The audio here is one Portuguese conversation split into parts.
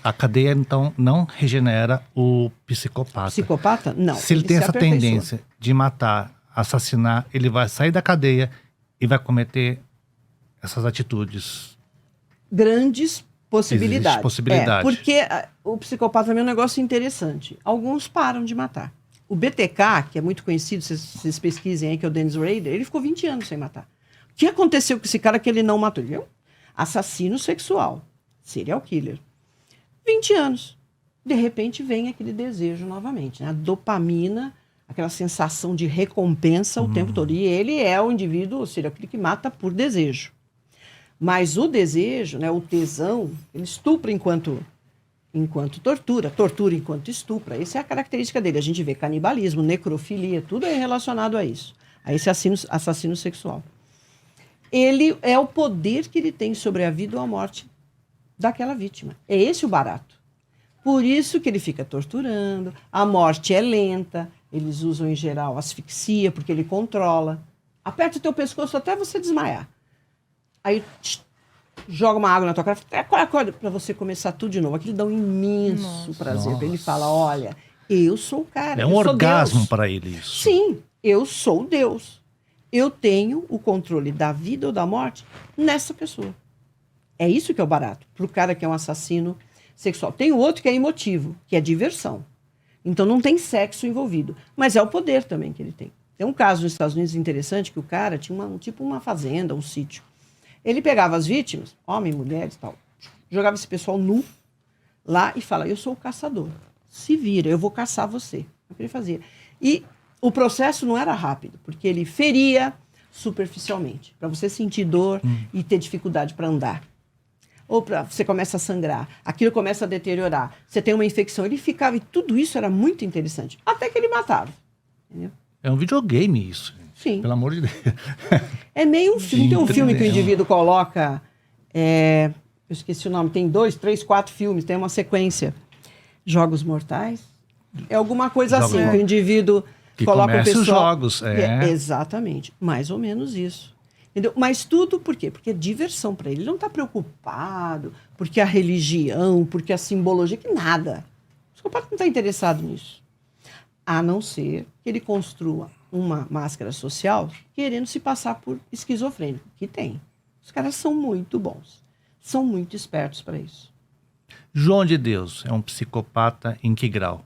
A cadeia, então, não regenera o psicopata. Psicopata? Não. Se ele tem essa aperfeiçoa. tendência de matar, assassinar, ele vai sair da cadeia e vai cometer essas atitudes. Grandes possibilidades. Existe possibilidade. Porque o psicopata também é um negócio interessante. Alguns param de matar. O BTK, que é muito conhecido, vocês pesquisem aí, que é o Dennis Rader, ele ficou 20 anos sem matar. O que aconteceu com esse cara que ele não matou? Ele é um assassino sexual, serial killer. 20 anos. De repente vem aquele desejo novamente, né? A dopamina, aquela sensação de recompensa o tempo todo. E ele é o indivíduo, serial killer, que mata por desejo. Mas o desejo, né, o tesão, ele estupra enquanto tortura enquanto estupra. Essa é a característica dele. A gente vê canibalismo, necrofilia, tudo é relacionado a isso, a esse assassino sexual. Ele é o poder que ele tem sobre a vida ou a morte daquela vítima. É esse o barato. Por isso que ele fica torturando, a morte é lenta, eles usam em geral asfixia, porque ele controla. Aperta o teu pescoço até você desmaiar. Aí joga uma água na tua cara, acorda, para você começar tudo de novo. Aquilo dá um imenso prazer. Ele fala, olha, eu sou o cara. É um orgasmo para ele isso. Sim, eu sou Deus. Eu tenho o controle da vida ou da morte nessa pessoa. É isso que é o barato. Para o cara que é um assassino sexual. Tem o outro que é emotivo, que é diversão. Então não tem sexo envolvido. Mas é o poder também que ele tem. Tem um caso nos Estados Unidos interessante que o cara tinha uma fazenda, um sítio. Ele pegava as vítimas, homens, mulheres e tal, jogava esse pessoal nu lá e fala, eu sou o caçador. Se vira, eu vou caçar você. É o que ele fazia. E o processo não era rápido, porque ele feria superficialmente, para você sentir dor e ter dificuldade para andar. Ou você começa a sangrar, aquilo começa a deteriorar, você tem uma infecção, ele ficava, e tudo isso era muito interessante, até que ele matava. Entendeu? É um videogame isso. Sim. Pelo amor de Deus. É meio um filme. Tem um filme que o indivíduo coloca, eu esqueci o nome, tem 2, 3, 4 filmes, tem uma sequência. Jogos Mortais. É alguma coisa assim, que o indivíduo que coloca o pessoal... os jogos, exatamente, mais ou menos isso. Entendeu? Mas tudo por quê? Porque é diversão para ele. Ele não está preocupado porque a religião, porque a simbologia, que nada. O psicopata não está interessado nisso. A não ser que ele construa uma máscara social querendo se passar por esquizofrênico, que tem. Os caras são muito bons. São muito espertos para isso. João de Deus é um psicopata em que grau?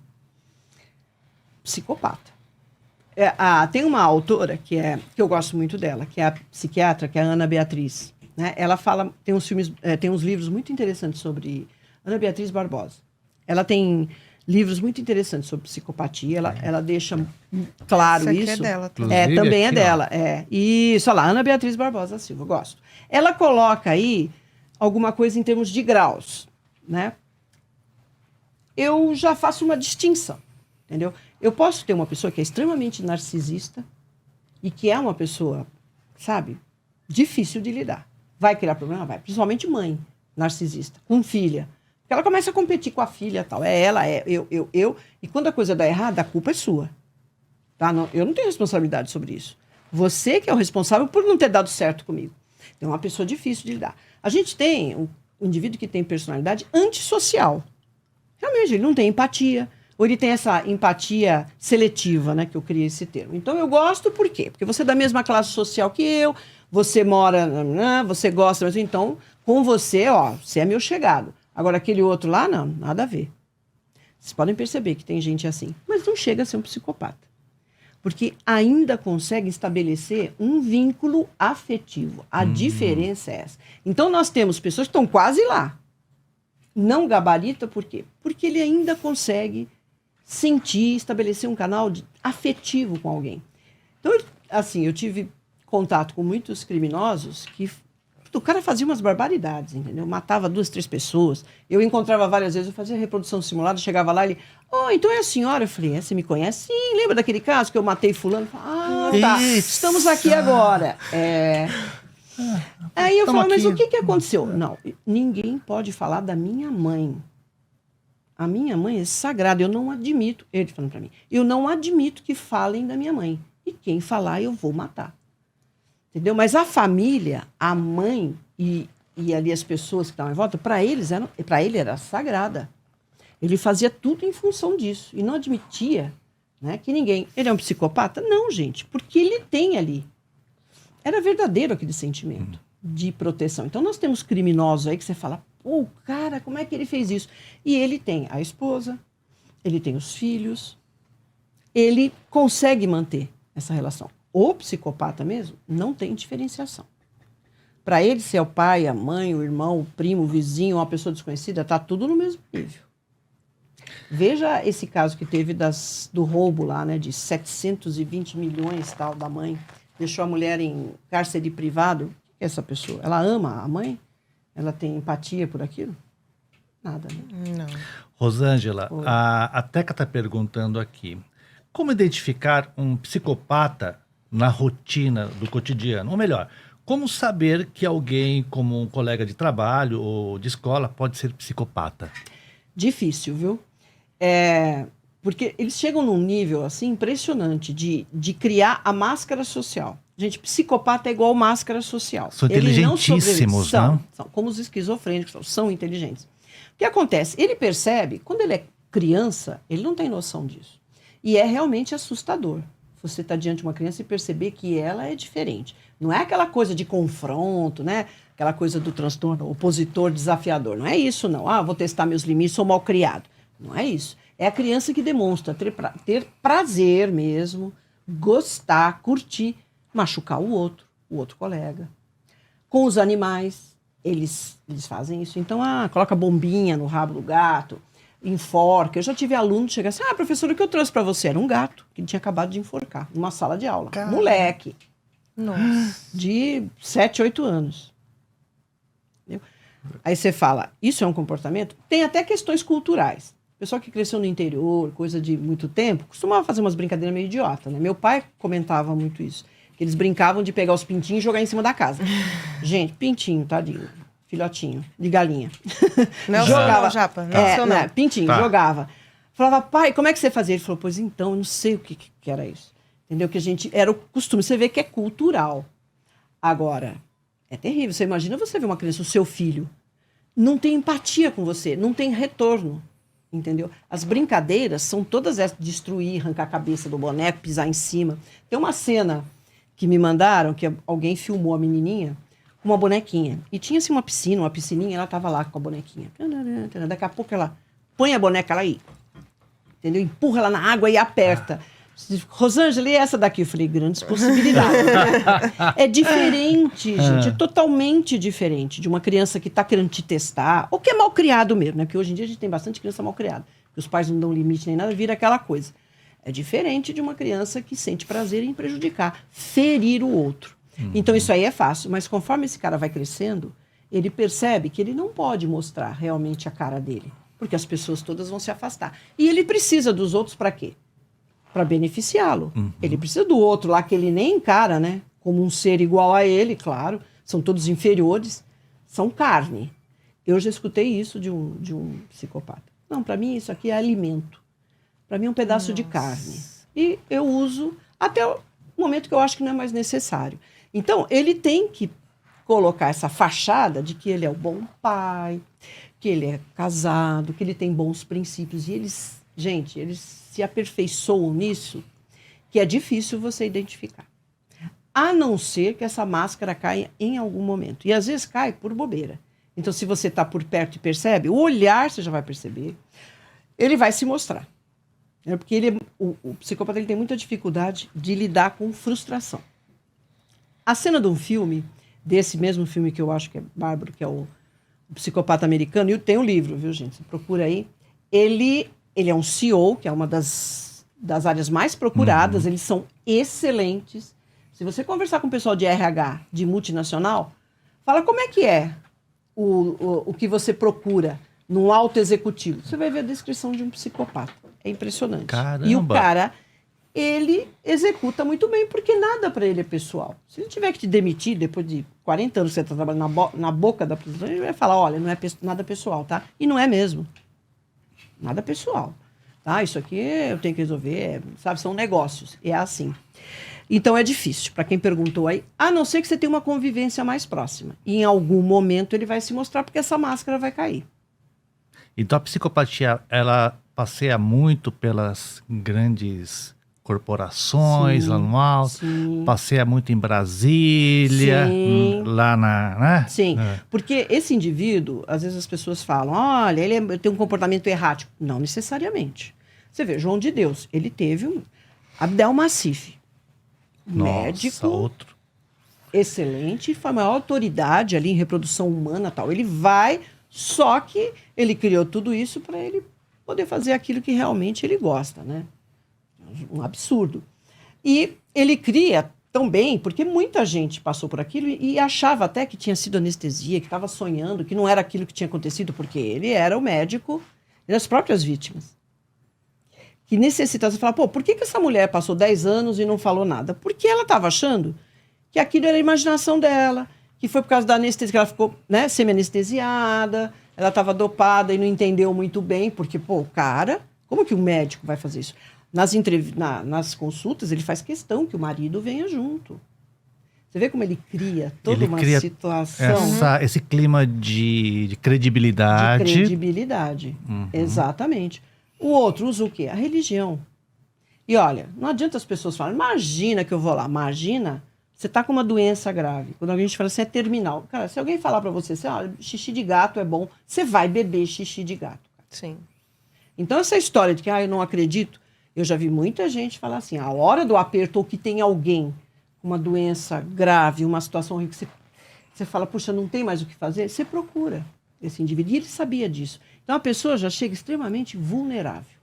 Psicopata. Tem uma autora que eu gosto muito dela, que é a psiquiatra, que é a Ana Beatriz. Né? Ela fala, tem uns livros muito interessantes sobre Ana Beatriz Barbosa. Ela tem livros muito interessantes sobre psicopatia, ela deixa claro isso. É dela também. Também é dela. Isso, olha lá, Ana Beatriz Barbosa Silva, eu gosto. Ela coloca aí alguma coisa em termos de graus, né? Eu já faço uma distinção, entendeu? Eu posso ter uma pessoa que é extremamente narcisista e que é uma pessoa, sabe, difícil de lidar. Vai criar problema? Vai. Principalmente mãe narcisista, com filha. Porque ela começa a competir com a filha e tal. É ela, eu. E quando a coisa dá errado, a culpa é sua. Tá? Eu não tenho responsabilidade sobre isso. Você que é o responsável por não ter dado certo comigo. Então, é uma pessoa difícil de lidar. A gente tem um indivíduo que tem personalidade antissocial. Realmente, ele não tem empatia. Ou ele tem essa empatia seletiva, né? Que eu criei esse termo. Então, eu gosto por quê? Porque você é da mesma classe social que eu, você mora, você gosta, mas então, com você, você é meu chegado. Agora, aquele outro lá, não, nada a ver. Vocês podem perceber que tem gente assim, mas não chega a ser um psicopata. Porque ainda consegue estabelecer um vínculo afetivo. A diferença é essa. Então, nós temos pessoas que estão quase lá. Não gabarita, por quê? Porque ele ainda consegue sentir, estabelecer um canal afetivo com alguém. Então, assim, eu tive contato com muitos criminosos que o cara fazia umas barbaridades, entendeu? Matava 2, 3 pessoas. Eu encontrava várias vezes, eu fazia reprodução simulada, chegava lá, ele... então é a senhora? Eu falei, você me conhece? Sim, lembra daquele caso que eu matei fulano? Falei, tá, estamos aqui agora. Aí eu falo, mas o que aconteceu? Não, ninguém pode falar da minha mãe. A minha mãe é sagrada, eu não admito, ele falando pra mim, eu não admito que falem da minha mãe. E quem falar, eu vou matar. Entendeu? Mas a família, a mãe e e ali as pessoas que estavam em volta, para ele era sagrada. Ele fazia tudo em função disso e não admitia, né, que ninguém... Ele é um psicopata? Não, gente, porque ele tem ali. Era verdadeiro aquele sentimento de proteção. Então, nós temos criminosos aí que você fala, pô, cara, como é que ele fez isso? E ele tem a esposa, ele tem os filhos, ele consegue manter essa relação. O psicopata mesmo não tem diferenciação. Para ele, se é o pai, a mãe, o irmão, o primo, o vizinho, uma pessoa desconhecida, está tudo no mesmo nível. Veja esse caso que teve do roubo lá, né, de 720 milhões tal, da mãe. Deixou a mulher em cárcere privado. Essa pessoa, ela ama a mãe? Ela tem empatia por aquilo? Nada, né? Não. Rosângela, a Teca está perguntando aqui, como identificar um psicopata na rotina do cotidiano? Ou melhor, como saber que alguém, como um colega de trabalho ou de escola, pode ser psicopata? Difícil, viu? Porque eles chegam num nível assim impressionante de criar a máscara social. Gente, psicopata é igual máscara social. São inteligentíssimos, não? São como os esquizofrênicos, são inteligentes. O que acontece? Ele percebe, quando ele é criança, ele não tem noção disso. E é realmente assustador você estar diante de uma criança e perceber que ela é diferente. Não é aquela coisa de confronto, né? Aquela coisa do transtorno opositor desafiador. Não é isso, não. Ah, vou testar meus limites, sou mal criado. Não é isso. É a criança que demonstra ter prazer mesmo, gostar, curtir, machucar o outro colega. Com os animais, eles fazem isso. Então, coloca bombinha no rabo do gato, enforca. Eu já tive aluno chegar assim, professor, o que eu trouxe para você? Era um gato que ele tinha acabado de enforcar, numa sala de aula. Caramba. Moleque. Nossa. De 7, 8 anos. Entendeu? Aí você fala, isso é um comportamento? Tem até questões culturais. O pessoal que cresceu no interior, coisa de muito tempo, costumava fazer umas brincadeiras meio idiota, né? Meu pai comentava muito isso. Que eles brincavam de pegar os pintinhos e jogar em cima da casa. Gente, pintinho, tadinho. Filhotinho, de galinha. Não, Jogava. não, Japa. Não, Né, pintinho, Tá. jogava. Falava, pai, como é que você fazia? Ele falou, pois então, eu não sei o que era isso. Entendeu? Que a gente... Era o costume. Você vê que é cultural. Agora, é terrível. Você imagina você ver uma criança, o seu filho, não tem empatia com você, não tem retorno. Entendeu? As brincadeiras são todas essas, destruir, arrancar a cabeça do boneco, pisar em cima. Tem uma cena que me mandaram, que alguém filmou a menininha com uma bonequinha. E tinha assim uma piscininha, ela estava lá com a bonequinha. Daqui a pouco ela põe a boneca lá aí, entendeu? Empurra ela na água e aperta. Rosângela, e essa daqui? Eu falei, grandes possibilidades. É diferente, gente, é totalmente diferente de uma criança que está querendo te testar, ou que é mal criado mesmo, né? Porque hoje em dia a gente tem bastante criança mal criada, que os pais não dão limite nem nada, vira aquela coisa. É diferente de uma criança que sente prazer em prejudicar, ferir o outro. Então isso aí é fácil, mas conforme esse cara vai crescendo, ele percebe que ele não pode mostrar realmente a cara dele, porque as pessoas todas vão se afastar. E ele precisa dos outros para quê? Para beneficiá-lo. Ele precisa do outro lá que ele nem encara, né? Como um ser igual a ele, claro. São todos inferiores. São carne. Eu já escutei isso de um psicopata. Não, para mim isso aqui é alimento. Para mim é um pedaço de carne. E eu uso até o momento que eu acho que não é mais necessário. Então, ele tem que colocar essa fachada de que ele é o bom pai, que ele é casado, que ele tem bons princípios. E eles se aperfeiçoam nisso, que é difícil você identificar. A não ser que essa máscara caia em algum momento. E às vezes cai por bobeira. Então, se você está por perto e percebe, o olhar você já vai perceber, ele vai se mostrar. Porque o psicopata ele tem muita dificuldade de lidar com frustração. A cena de um filme, desse mesmo filme que eu acho que é bárbaro, que é o Psicopata Americano, e tem um livro, viu, gente? Você procura aí. Ele é um CEO, que é uma das áreas mais procuradas, eles são excelentes. Se você conversar com o pessoal de RH, de multinacional, fala como é que é o que você procura num alto executivo. Você vai ver a descrição de um psicopata. É impressionante. Caramba. E o cara, ele executa muito bem, porque nada para ele é pessoal. Se ele tiver que te demitir depois de 40 anos que você está trabalhando na boca da prisão, ele vai falar, olha, não é nada pessoal, tá? E não é mesmo. Nada pessoal. Tá? Isso aqui eu tenho que resolver, sabe? São negócios. É assim. Então é difícil, para quem perguntou aí, a não ser que você tenha uma convivência mais próxima. E em algum momento ele vai se mostrar, porque essa máscara vai cair. Então a psicopatia, ela passeia muito pelas grandes corporações, Sim, lá no alto, sim. passeia muito em Brasília, Sim. lá né? Sim, É. porque esse indivíduo, às vezes as pessoas falam, olha, tem um comportamento errático. Não necessariamente. Você vê, João de Deus, ele teve um Abdel Massif, médico, Outro. excelente, foi a maior autoridade ali em reprodução humana e tal. Ele vai, só que ele criou tudo isso para ele poder fazer aquilo que realmente ele gosta, né? Um absurdo. E ele cria tão bem, porque muita gente passou por aquilo e achava até que tinha sido anestesia, que estava sonhando, que não era aquilo que tinha acontecido, porque ele era o médico das próprias vítimas. Que necessitava, você fala, pô, por que essa mulher passou 10 anos e não falou nada? Porque ela estava achando que aquilo era a imaginação dela, que foi por causa da anestesia, que ela ficou, né, semi-anestesiada, ela estava dopada e não entendeu muito bem, porque, pô, o cara, como que um médico vai fazer isso? Nas consultas, ele faz questão que o marido venha junto. Você vê como ele cria toda Ele uma cria situação esse clima de credibilidade. de credibilidade. Exatamente. O outro usa o quê? A religião. E olha, não adianta as pessoas falarem, imagina que eu vou lá. Imagina, você está com uma doença grave. Quando a gente fala assim, é terminal. Cara, se alguém falar para você assim, xixi de gato é bom, você vai beber xixi de gato. Sim. Então, essa história de que eu não acredito, eu já vi muita gente falar assim, a hora do aperto ou que tem alguém com uma doença grave, uma situação em que você fala, puxa, não tem mais o que fazer, você procura esse indivíduo. E ele sabia disso. Então, a pessoa já chega extremamente vulnerável.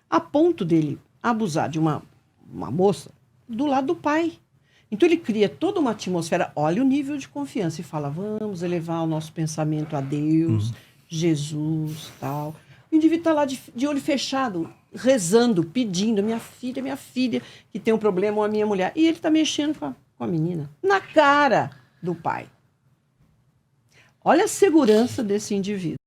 A ponto dele abusar de uma moça do lado do pai. Então, ele cria toda uma atmosfera, olha o nível de confiança, e fala, vamos elevar o nosso pensamento a Deus, Jesus, tal. O indivíduo está lá de olho fechado, rezando, pedindo, minha filha, que tem um problema, ou a minha mulher. E ele está mexendo com a menina, na cara do pai. Olha a segurança desse indivíduo.